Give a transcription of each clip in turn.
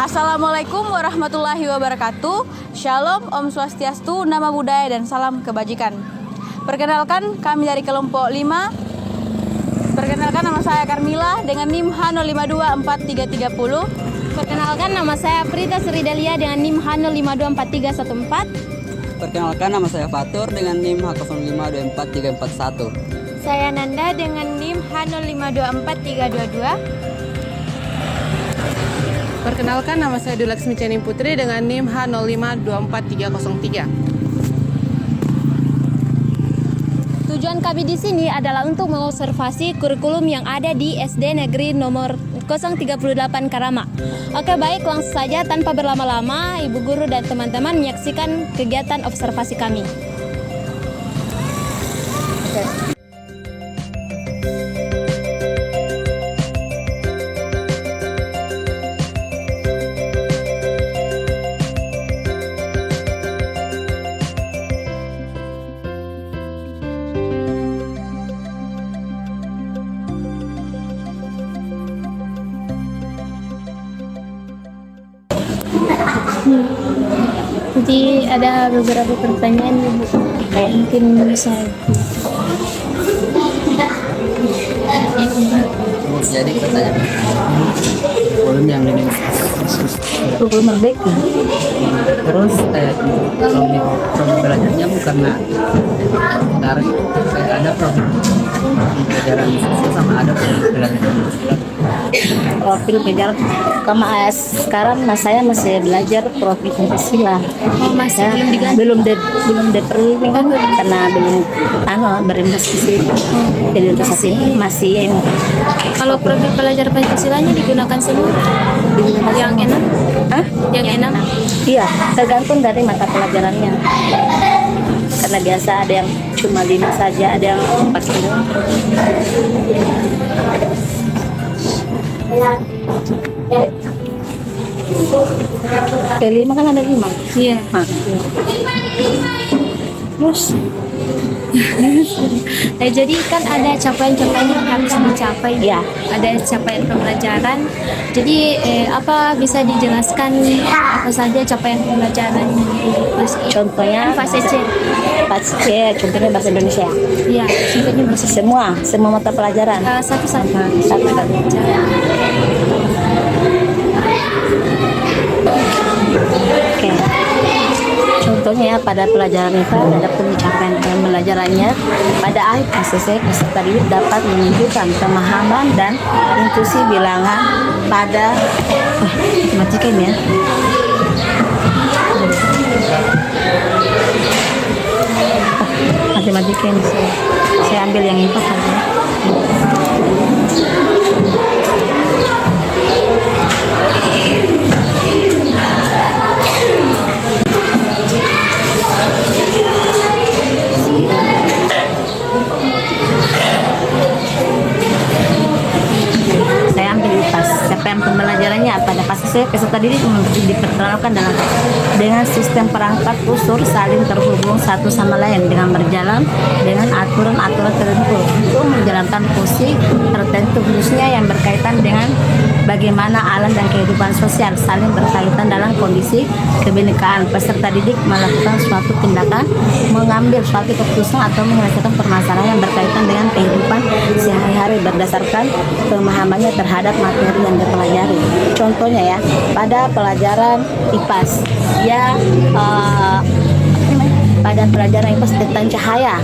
Assalamualaikum warahmatullahi wabarakatuh. Shalom, Om Swastiastu, Nama Budaya dan salam kebajikan. Perkenalkan, kami dari kelompok 5. Perkenalkan, nama saya Carmila dengan NIM H05243310. Perkenalkan, nama saya Prita Sridelia dengan NIM H05243314. Perkenalkan, nama saya Fatur dengan NIM H05243341. Saya Nanda dengan NIM H05243222. Perkenalkan, nama saya Dulaksmi Cening Putri dengan NIM H05243303. Tujuan kami di sini adalah untuk mengobservasi kurikulum yang ada di SD Negeri nomor 038 Karama. Oke, baik, langsung saja tanpa berlama-lama, Ibu Guru dan teman-teman menyaksikan kegiatan observasi kami. Jadi ada beberapa pertanyaan Ibu, kayak mungkin bisa. Jadi pertanyaan kurikulum yang ini Kurikulum Merdeka. terus program belajarnya bukan sekarang kayak ada program pelajaran sosial sama ada program belajaran Profil belajar sekarang saya masih belajar profil Pancasila. Masih Ya, belum diganti. belum diperlukan kan karena belum berinvestasi jadi untuk saat ini masih Kalau profil pelajar Pancasilanya digunakan semua? Yang enak? Hah? Yang enak? Iya, tergantung dari mata pelajarannya. Karena biasa ada yang cuma 5 saja, ada yang 4 kilo. Kelima kan ada 5. Iya. Terus Jadi kan ada capaian-capaian yang harus dicapai. Iya. Ada capaian pembelajaran. Jadi apa bisa dijelaskan apa saja capaian pembelajaran? contohnya Fase C. Fase C, contohnya bahasa Indonesia. Iya, contohnya bahasa Semua mata pelajaran. satu-satu. Oke. Contohnya pada pelajaran itu ada pencapaian pembelajarannya pada akhir fase peserta didik dapat menunjukkan pemahaman dan inklusi bilangan pada matikan ya. Matematikan saya ambil yang itu saja. Saya ambil pas capaian pembelajarannya pada fase peserta didik diperkenalkan dengan sistem perangkat unsur saling terhubung satu sama lain dengan berjalan dengan aturan-aturan tertentu untuk menjalankan fungsi tertentu khususnya yang berkaitan dengan bagaimana alam dan kehidupan sosial saling berkaitan dalam kondisi kebinekaan. Peserta didik melakukan suatu tindakan, mengambil suatu keputusan atau menyelesaikan permasalahan yang berkaitan dengan kehidupan sehari-hari berdasarkan pemahamannya terhadap materi yang dipelajari. Contohnya ya, pada pelajaran IPAS, pada pelajaran IPAS tentang cahaya.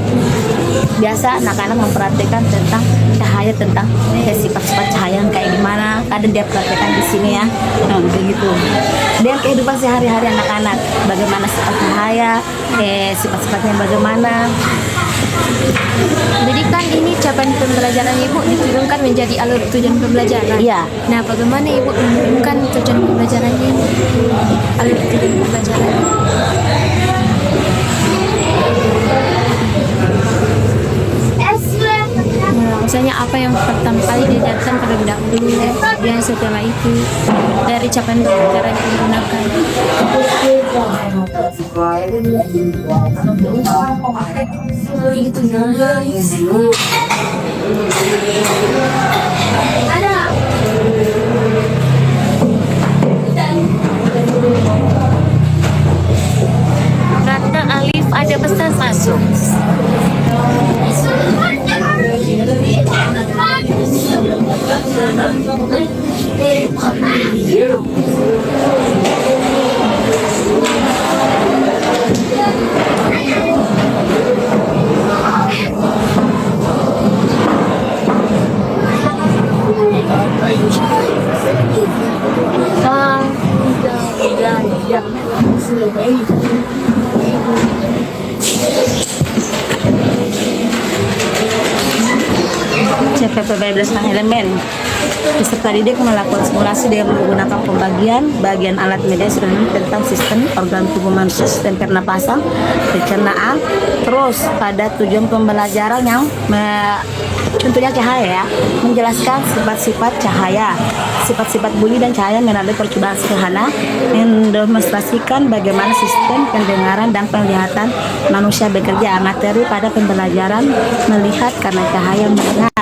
Biasa anak-anak memperhatikan tentang cahaya, tentang sifat-sifat cahaya yang kayak gimana. Kadang dia perhatikan di sini ya, begitu. Dan kehidupan sehari-hari anak-anak, bagaimana sifat cahaya, sifat-sifatnya bagaimana. Jadi kan ini capaian pembelajaran Ibu diturunkan menjadi alur tujuan pembelajaran. Iya. Nah, bagaimana Ibu menurunkan tujuan pembelajarannya ini? Alur tujuan pembelajaran. Nah, misalnya apa yang pertama kali diajarkan terlebih dahulu, dan setelah itu dari capaian pembelajaran yang digunakan. Ada. CPP berdasarkan elemen. Peserta didik melakukan simulasi dengan menggunakan pembagian bagian alat media instrumen tentang sistem organ tubuh manusia, sistem pernapasan, pencernaan. Terus pada tujuan pembelajaran yang tentunya cahaya ya, menjelaskan sifat-sifat cahaya, sifat-sifat bunyi dan cahaya melalui percobaan sederhana, mendemonstrasikan bagaimana sistem pendengaran dan penglihatan manusia bekerja. Materi pada pembelajaran melihat karena cahaya mendengar.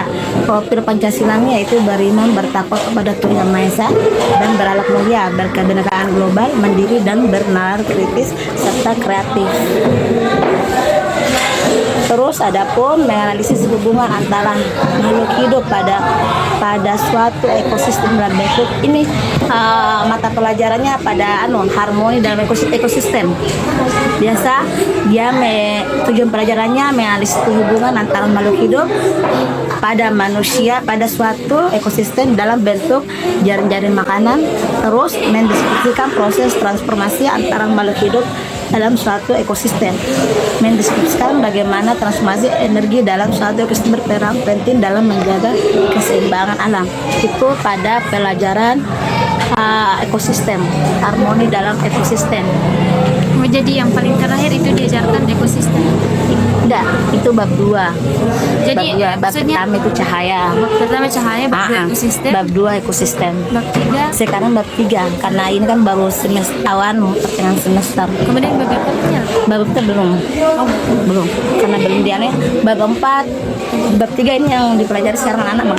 Profil Pancasilanya yaitu beriman, bertakwa kepada Tuhan Yang Maha Esa dan berakhlak mulia, berkebenaran global, mandiri dan bernalar kritis serta kreatif. Terus adapun menganalisis hubungan antara makhluk hidup pada suatu ekosistem dalam bentuk ini, mata pelajarannya pada harmoni dalam ekosistem. Biasa dia tujuan pelajarannya menganalisis hubungan antara makhluk hidup pada manusia pada suatu ekosistem dalam bentuk jaring-jaring makanan. Terus mendeskripsikan proses transformasi antara makhluk hidup dalam suatu ekosistem, mendeskripsikan bagaimana transformasi energi dalam suatu ekosistem berperan penting dalam menjaga keseimbangan alam. Itu pada pelajaran ekosistem, harmoni dalam ekosistem. Jadi yang paling terakhir itu diajarkan ekosistem. Enggak, itu bab 2. Jadi bab maksudnya pertama itu cahaya. bab pertama cahaya, bab kedua ekosistem, Bab 2 ekosistem. bab 3, Sekarang bab 3 karena ini kan baru semester awan pertengahan semester. kemudian bab berikutnya. Bab 4 belum. Belum. Karena belum diane. Bab 4, bab 3 ini yang dipelajari sekarang anak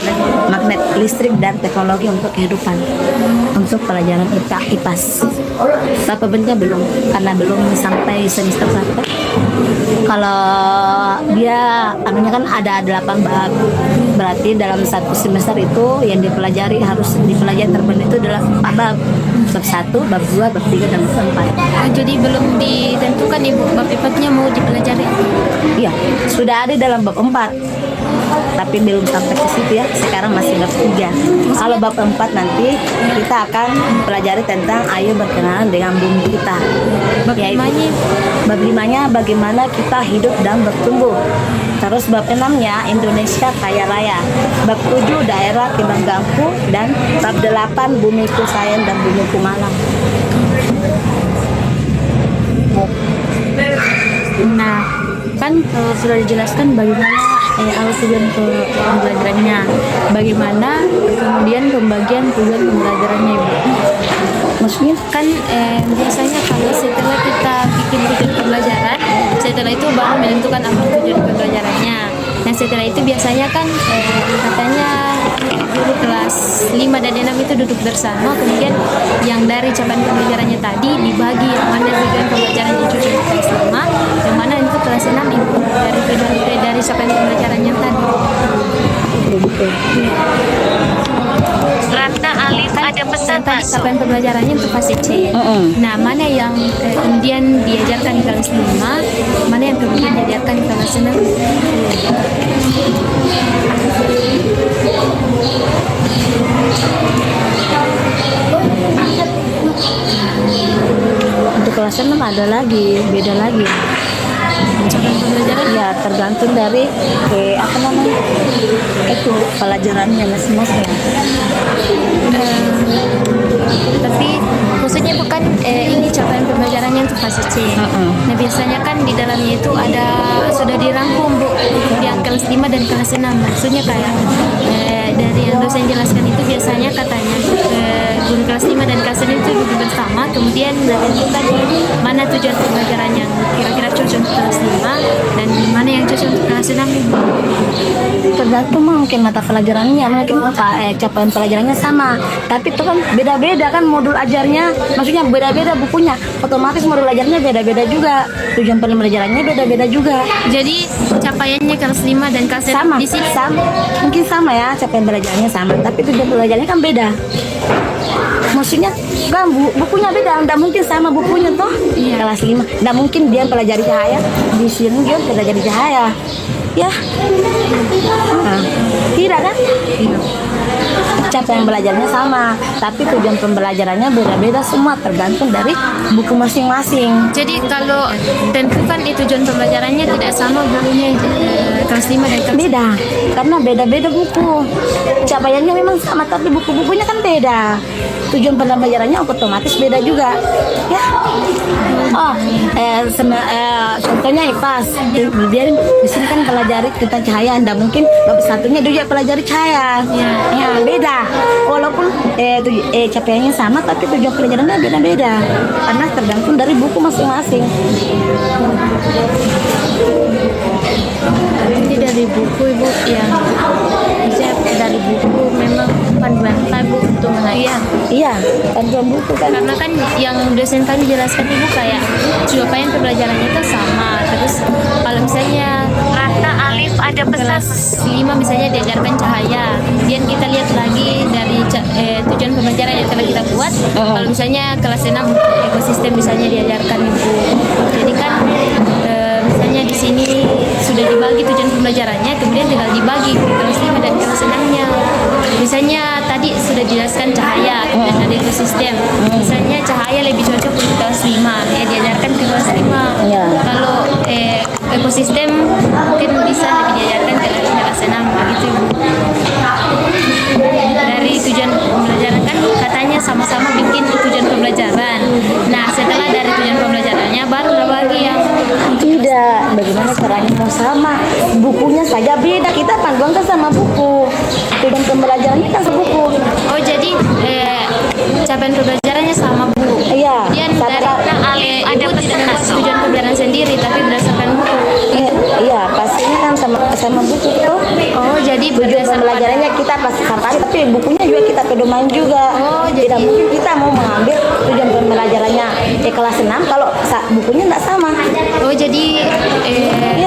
magnet listrik dan teknologi untuk kehidupan. Untuk pelajaran IPAS. Bab pentingnya belum karena belum sampai semester 1. Kalau dia anunya kan ada 8 bab. Berarti dalam satu semester itu yang dipelajari harus dipelajari terbanyak itu adalah 4 bab. Bab 1, bab 2, bab 3 dan bab 4. Jadi belum ditentukan Ibu bab IPA-nya mau dipelajari. Iya, sudah ada dalam bab 4. Tapi belum sampai ke situ ya. Sekarang masih bab 3. Kalau bab 4 nanti kita akan pelajari tentang ayo berkenalan dengan bumi kita. Bab Yaitu- 5-nya Bab 5-nya bagaimana kita hidup dan bertumbuh. Terus bab 6-nya Indonesia kaya raya. Bab 7 daerah kebanggaanku dan bab 8 bumiku sayang dan bumiku malang. Nah, kan sudah dijelaskan bagaimana awal tujuan pembelajarannya, bagaimana kemudian pembagian tujuan pembelajarannya, Ibu. Maksudnya Kan biasanya kalau setelah kita bikin tujuan pembelajaran, setelah itu baru menentukan apa tujuan pembelajarannya. Nah, setelah itu biasanya kan katanya dulu kelas 5 dan 6 itu duduk bersama, kemudian yang dari capaian pembelajarannya tadi dibagi yang mana tujuan pembelajaran di tujuan kelas 5, yang mana untuk kelas 6 itu dari tujuan dari capaian pembelajarannya tadi. Ratna Alif ada pesan Tadi masuk. capaian pembelajarannya untuk fase C. Nah, mana yang kemudian diajarkan di kelas 5, mana yang kemudian diajarkan di kelas 6. untuk kelas 6 ada lagi, beda lagi. Capaian pembelajaran Ya tergantung dari apa namanya itu pelajarannya masing-masing. tapi maksudnya bukan ini capaian pembelajarannya untuk fase C. Nah, biasanya kan di dalamnya itu ada sudah dirangkum Bu yang kelas 5 dan kelas 6. Maksudnya kayak dari yang dosen jelaskan itu biasanya katanya guru kelas 5 dan kelas 6 itu duduk bersama, kemudian menentukan mana tujuan pembelajaran yang kira-kira cocok untuk kelas 5 dan mana yang cocok untuk kelas 6. tergantung mungkin mata pelajarannya, mungkin capaian pelajarannya sama, tapi itu kan beda-beda kan modul ajarnya, maksudnya beda-beda bukunya, otomatis modul ajarnya beda-beda juga, tujuan pembelajarannya beda-beda juga. Jadi capaiannya kelas 5 dan kelas 6 Sama, di sini mungkin sama ya, capaian belajarannya sama, tapi tujuan pelajarannya kan beda. Maksudnya kan bukunya beda, nggak mungkin sama bukunya toh. Kelas 5, nggak mungkin dia pelajari cahaya, di sini dia pelajari cahaya. Ya, tidak kan? Capaian belajarnya sama, tapi tujuan pembelajarannya beda-beda semua, tergantung dari buku masing-masing. Jadi kalau tentukan itu tujuan pembelajarannya tidak sama bukunya kelas 5 dan kelas Beda, karena beda-beda buku. Capaiannya memang sama, tapi buku-bukunya kan beda. Tujuan pembelajarannya otomatis beda juga. Ya. Oh, contohnya IPAS. Dia di sini kan pelajari tentang cahaya, ndak mungkin bab satunya dia juga pelajari cahaya. Ya, beda. Walaupun capaiannya sama, tapi tujuan pelajarannya beda-beda. Karena tergantung dari buku masing-masing. Jadi dari buku Ibu yang misalnya dari buku memang panduan Bu untuk menaikkan. Iya, panduan buku kan. Karena kan yang dosen kami jelaskan Ibu kayak capaian pembelajarannya itu sama. Terus kalau misalnya rata alif ada kelas 5 misalnya diajarkan cahaya, kemudian kita lihat lagi dari tujuan pembelajaran yang telah kita buat. Kalau misalnya kelas 6 ekosistem misalnya diajarkan Ibu. Jadi kan misalnya di sini sudah dibagi tujuan pembelajarannya, kemudian tinggal dibagi ke kelas 5 dan kelas 6-nya. Misalnya tadi sudah dijelaskan cahaya dan dari ekosistem. Misalnya cahaya lebih cocok untuk kelas 5, ya diajarkan ke kelas 5. Iya. Kalau ekosistem mungkin bisa lebih diajarkan ke kelas 6 begitu. Dari tujuan pembelajaran kan katanya sama-sama bikin tujuan pembelajaran. Nah, setelah dari tujuan pembelajarannya baru ada lagi yang Tidak, bagaimana caranya mau sama? Bukunya saja beda, kita panduan kan sama buku. Tujuan pembelajarannya kan sebuku. oh jadi capaian pembelajarannya sama Bu. Iya, Kemudian dari Ibu tidak buat tujuan pembelajaran sendiri tapi berdasarkan buku. Iya, pastinya kan sama buku tuh. Oh, jadi Tujuan berdasarkan pembelajarannya kita pasti sama, tapi bukunya juga kita pedoman juga. Oh, Tidak mungkin kita mau mengambil tujuan pembelajarannya kelas 6 kalau bukunya nggak sama. Oh, jadi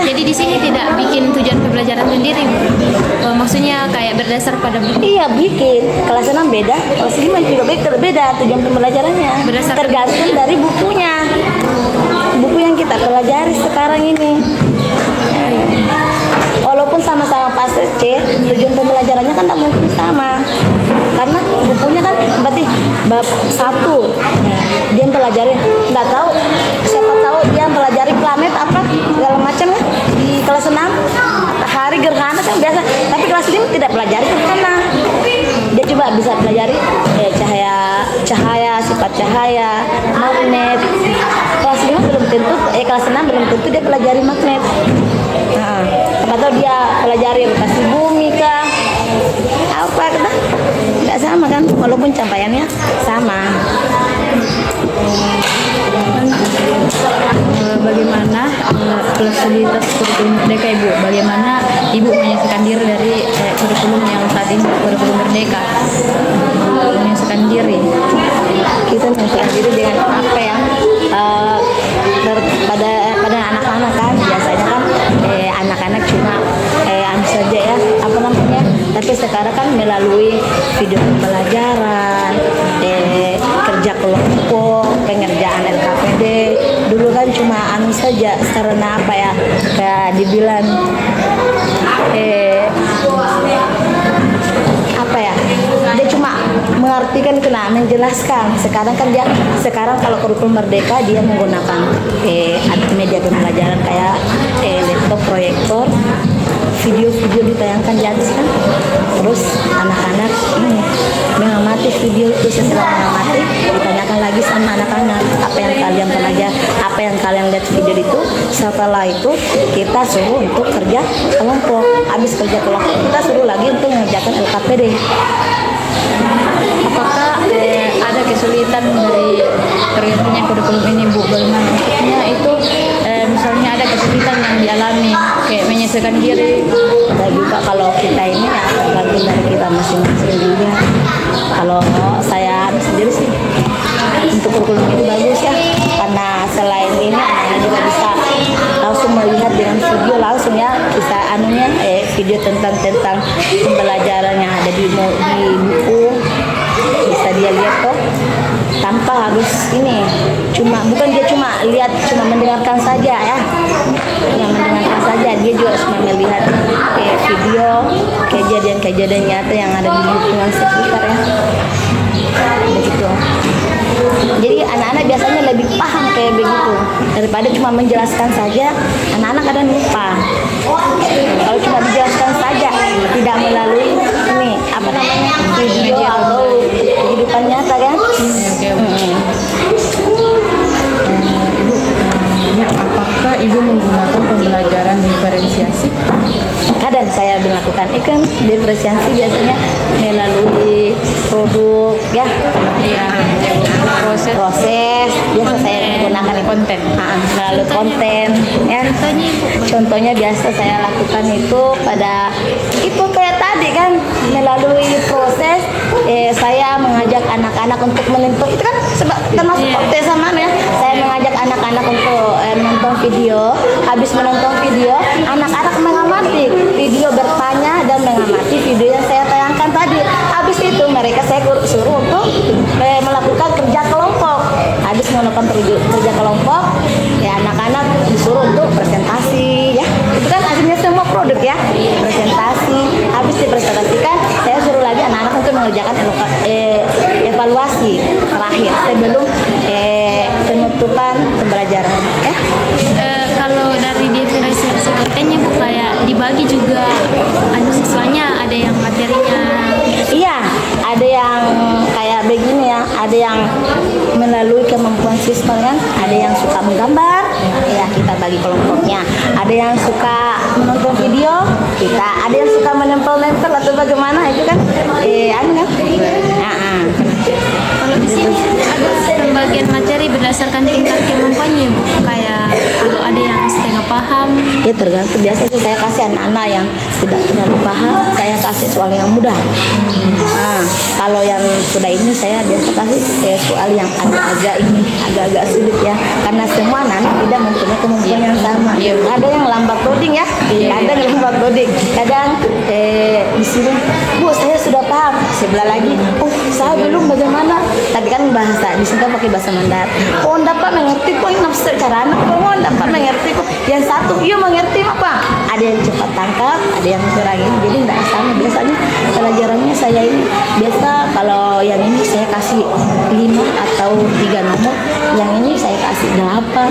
jadi di sini tidak bikin tujuan pembelajaran sendiri Bu. Oh, maksudnya kayak berdasar pada buku. Iya, bikin. Kelas 6 beda, kelas 5 juga beda tujuan pembelajarannya. Berdasarkan Tergantung dari bukunya. Buku yang kita pelajari sekarang ini. Walaupun sama-sama fase C, tujuan pembelajarannya kan tak mungkin sama. Karena bukunya kan berarti bab 1 dia pelajari, nggak tahu, siapa tahu dia pelajari planet apa segala macam kan di kelas 6 hari gerhana kan biasa, tapi kelas 5 tidak pelajari gerhana. Dia coba bisa pelajari cahaya, sifat cahaya, magnet. Kelas 5 belum tentu, kelas 6 belum tentu dia pelajari magnet. Nah, atau dia pelajari rotasi bumi kah? Apa kan? Tidak sama kan, walaupun capaiannya sama. Bagaimana fleksibilitas kurikulum Merdeka Ibu? Bagaimana Ibu menyesuaikan diri dari kurikulum yang saat ini kurikulum Merdeka? Menyesuaikan diri. Kita menyesuaikan diri dengan apa yang pada anak-anak kan biasanya kan anak-anak cuma anu saja ya apa namanya, tapi sekarang kan melalui video pembelajaran, kerja kelompok, pengerjaan LKPD. Dulu kan cuma anu saja karena apa ya, kayak dibilang apa ya, dia cuma mengartikan kena menjelaskan. Sekarang kalau kurikulum Merdeka dia menggunakan media pembelajaran kayak laptop, proyektor, video-video ditayangkan di atas kan. Terus anak-anak mengamati video itu, setelah mengamati ditanyakan lagi sama anak-anak apa yang kalian pelajari, apa yang kalian lihat video itu. Setelah itu kita suruh untuk kerja kelompok. Habis kerja kelompok kita suruh lagi untuk mengerjakan LKPD. Apakah ada kesulitan dari terjadinya kurikulum ini Bu? Bagaimana maksudnya itu misalnya ada kesulitan yang dialami kayak menyesuaikan mempersiapkan diri. Dan juga kalau kita ini ya tergantung dari kita masing-masing juga. Kalau saya sendiri sih untuk kurikulum itu bagus ya, karena selain ini anak-anak juga bisa langsung melihat dengan video langsung ya, bisa video tentang pembelajaran yang ada di buku, bisa dia lihat tuh tanpa harus ini, bukan dia cuma lihat, cuma mendengarkan saja ya, cuma mendengarkan saja, dia juga cuma melihat video kejadian nyata yang ada di lingkungan sekitar ya, begitu. Jadi anak-anak biasanya lebih paham kayak begitu daripada cuma menjelaskan saja. Anak-anak kadang lupa. Kalau cuma dijelaskan saja, tidak melalui ini video atau kehidupan nyata kan. Apakah Ibu menggunakan pembelajaran diferensiasi? Kadang saya melakukan ikan diferensiasi biasanya melalui produk ya, proses biasa saya menggunakan konten, melalui konten ya. Contohnya biasa saya lakukan itu pada itu kayak tadi kan, melalui proses saya mengajak anak-anak untuk menonton itu kan termasuk konten sama ya. Saya mengajak anak-anak untuk menonton video. Habis menonton video, anak-anak mengamati video, bertanya dan mengamati video yang saya tayangkan tadi. Habis itu mereka saya suruh untuk melakukan kerja kelompok. Habis melakukan kerja kelompok, ya anak-anak disuruh untuk presentasi ya. Itu kan hasilnya semua produk ya, presentasi. Habis dipresentasikan, saya suruh lagi anak-anak untuk mengerjakan evaluasi terakhir sebelum penutupan pembelajaran ya. Kalau dari diferensiasi kontennya Bu, kayak dibagi juga siswanya, ada yang materinya. Iya, ada yang kayak begini ya, ada yang melalui kemampuan siswa kan, ada yang suka menggambar, ya kita bagi kelompoknya. Ada yang suka menonton video, ada yang suka menempel-nempel atau bagaimana itu kan, Kalau di sini ada pembagian materi berdasarkan tingkat kemampuannya Bu, kayak kalau ada yang setengah paham. Ya tergantung, biasanya saya kasih anak-anak yang tidak terlalu paham, saya kasih soal yang mudah. Kalau yang sudah ini saya biasa kasih soal yang agak-agak sulit ya, karena semua anak tidak mempunyai kemampuan yang sama. Ada yang lambat loading ya, kadang lambat loading, kadang di sini Bu saya sudah paham, sebelah lagi saya belum, bagaimana tadi kan bahasa di sini kan pakai bahasa Mandarin. Dapat mengerti kok ini nafsu cara anak, dapat mengerti kok. Yang satu mengerti apa? Ada yang cepat tangkap, ada yang kurang ini, jadi tidak sama. Biasanya pelajarannya saya ini biasa kalau yang ini saya kasih 5 atau 3 nomor, yang ini saya kasih 8.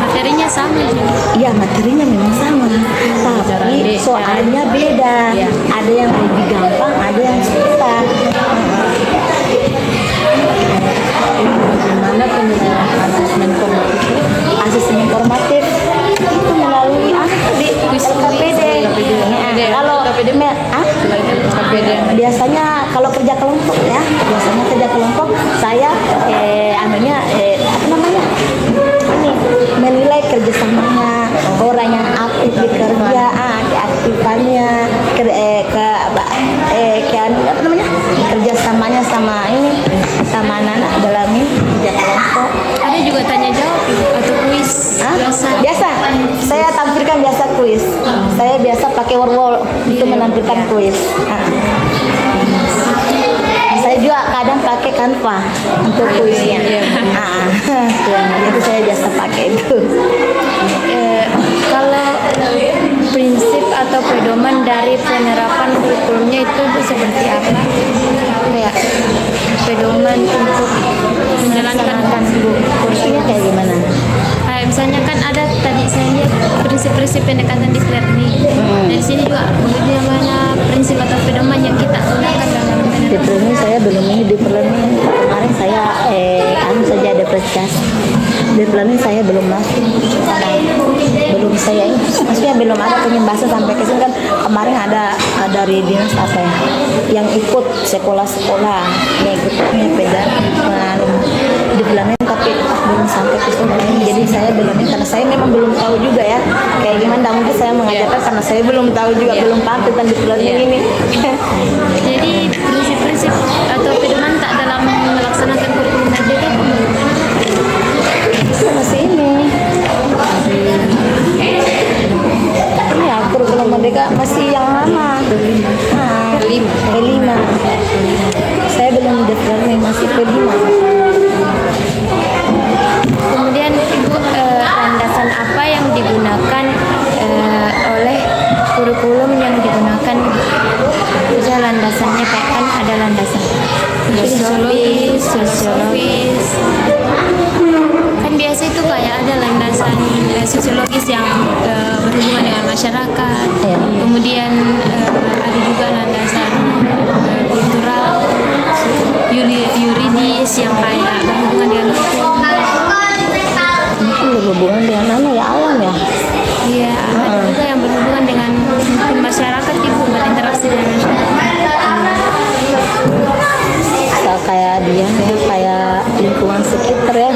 Materinya sama juga. Iya, materinya memang sama, tapi soalnya beda. Ada yang lebih gampang, ada yang susah. Bagaimana penyelenggaraan asesmen formatif? Asesmen formatif itu melalui LKPD. Kalau biasanya kalau kerja kelompok ya, saya menilai kerjasamanya, orang yang aktif di kerja, keaktifannya, kerjasamanya sama anak dalam kerja kelompok. Ada juga tanya jawab atau kuis. Biasa, saya tampilkan biasa kuis. Saya biasa pakai wall untuk menampilkan kuis. Saya juga kadang pakai Canva untuk kuisnya. Itu saya biasa pakai itu. Kalau prinsip atau pedoman dari penerapan kurikulumnya itu seperti apa? Kayak pedoman untuk menjalankan Kursinya kayak gimana? kayak misalnya kan ada tadi saya lihat prinsip-prinsip pendekatan deep learning. Dari sini juga bagaimana prinsip atau pedoman yang kita gunakan dalam Deep learning saya belum ini deep learning. Kemarin saya saja ada prestasi. Deep learning saya belum masuk. Belum saya ini, maksudnya belum ada penyembasan sampai ke sini kan. Kemarin ada dari dinas apa ya, yang ikut sekolah-sekolah yang ikutnya pegang deep learning, tapi belum sampai ke sini. Jadi Jadi saya belum ini karena saya memang belum tahu juga ya kayak gimana. Mungkin saya mengajarkan karena saya belum tahu juga, belum paham tentang diploning ini. Jadi prinsip-prinsip atau pedoman tak dalam melaksanakan kurikulum merdeka itu bagaimana? Masih ini. Ya, kurikulum merdeka masih yang lama. P5. Saya belum daftar nih, masih P5. Kemudian Ibu, landasan apa yang digunakan oleh kurikulum yang digunakan? Bisa landasannya kayak kan ada landasan sosiologis. Kan biasa itu kayak ada landasan sosiologis yang berhubungan dengan masyarakat. Kemudian ada juga landasan kultural, yuridis yang kayak berhubungan dengan hukum. Mungkin berhubungan dengan ya alam ya. Iya, ada juga yang berhubungan dengan masyarakat, Ibu, berinteraksi dengan masyarakat. Kayak dia ya, kayak lingkungan sekitar ya.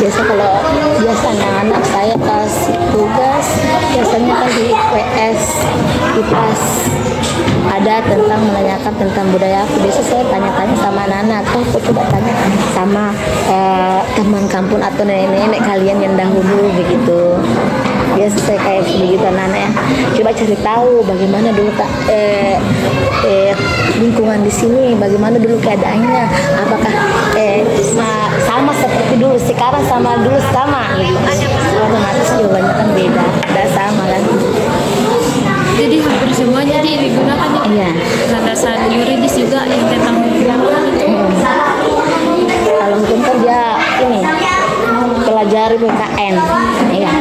Biasa kalau anak-anak saya kasih tugas biasanya kan di PS, IPAS ada tentang menanyakan tentang budaya aku. Biasa saya tanya-tanya sama anak-anak, aku coba tanya sama teman kampung atau nenek-nenek kalian yang dahulu begitu. Biasa saya kayak begitu anak-anak ya. Coba cari tahu bagaimana dulu lingkungan di sini, bagaimana dulu keadaannya, apakah sama seperti dulu sekarang sama dulu sama gitu. Otomatis jawabannya kan beda, tidak sama kan. Jadi hampir semuanya digunakan ya. Iya. Landasan yuridis juga yang tentang hukum itu. Kalau hukum kan dia ini pelajari PKN, iya.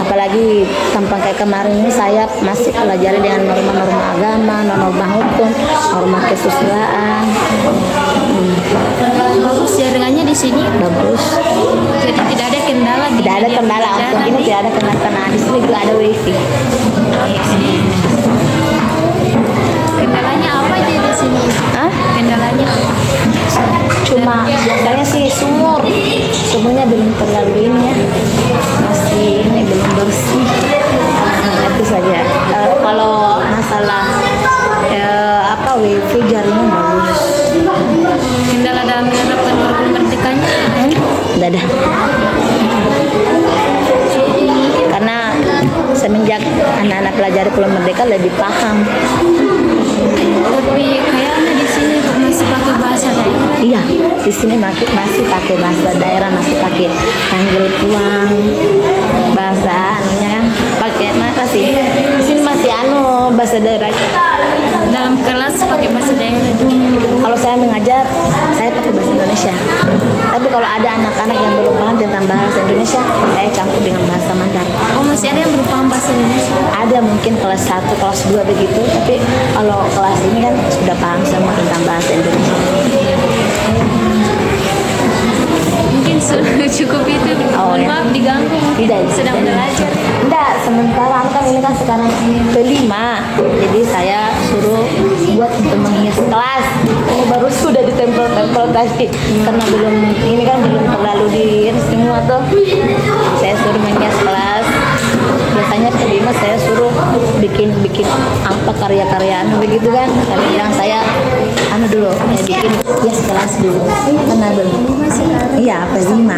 Apalagi tampang kayak kemarin ini saya masih pelajari dengan norma-norma agama, norma hukum, norma kesusilaan. Bagus jaringannya di sini. Bagus. Jadi tidak ada kendala. Tidak ada kendala untuk ini, tidak ada kendala karena di sini juga ada wifi. Kendalanya apa aja di sini? Hah? Kendalanya apa? Cuma biasanya sih sumurnya belum terlalu ini ya, masih ini belum bersih. Itu saja. Kalau masalah wifi jaringan bagus. Kendala dalam menerapkan kurikulum merdekanya? Tidak ada. Karena semenjak anak-anak pelajari kurikulum merdeka lebih paham. Tapi kayaknya di sini masih pakai bahasa daerah. Iya, di sini masih pakai bahasa daerah, masih pakai panggil puang, bahasa anunya kan, pakai masih. Di sini masih bahasa daerah. Dalam kelas pakai bahasa daerah. Kalau saya mengajar, saya pakai bahasa Indonesia. Tapi kalau ada anak-anak yang belum paham tentang bahasa Indonesia, saya campur dengan bahasa Mandarin. Oh, masih ada yang belum paham bahasa Indonesia? Ada mungkin kelas 1, kelas 2 begitu. Tapi kalau kelas ini kan sudah paham semua tentang bahasa Indonesia. Mungkin sudah cukup itu. Mohon maaf diganggu. Tidak, sedang belajar. Tidak, sementara kan ini kan sekarang ke-5. Jadi saya suruh buat untuk menghias kelas. Ini baru sudah ditempel-tempel tadi. Karena ini kan belum terlalu dihias semua tuh. Saya suruh menghias kelas. Biasanya ke-5 saya suruh bikin apa karya-karyaan begitu kan. Tapi bilang saya dulu, saya bikin hias kelas dulu. Karena belum. Iya, ke-5.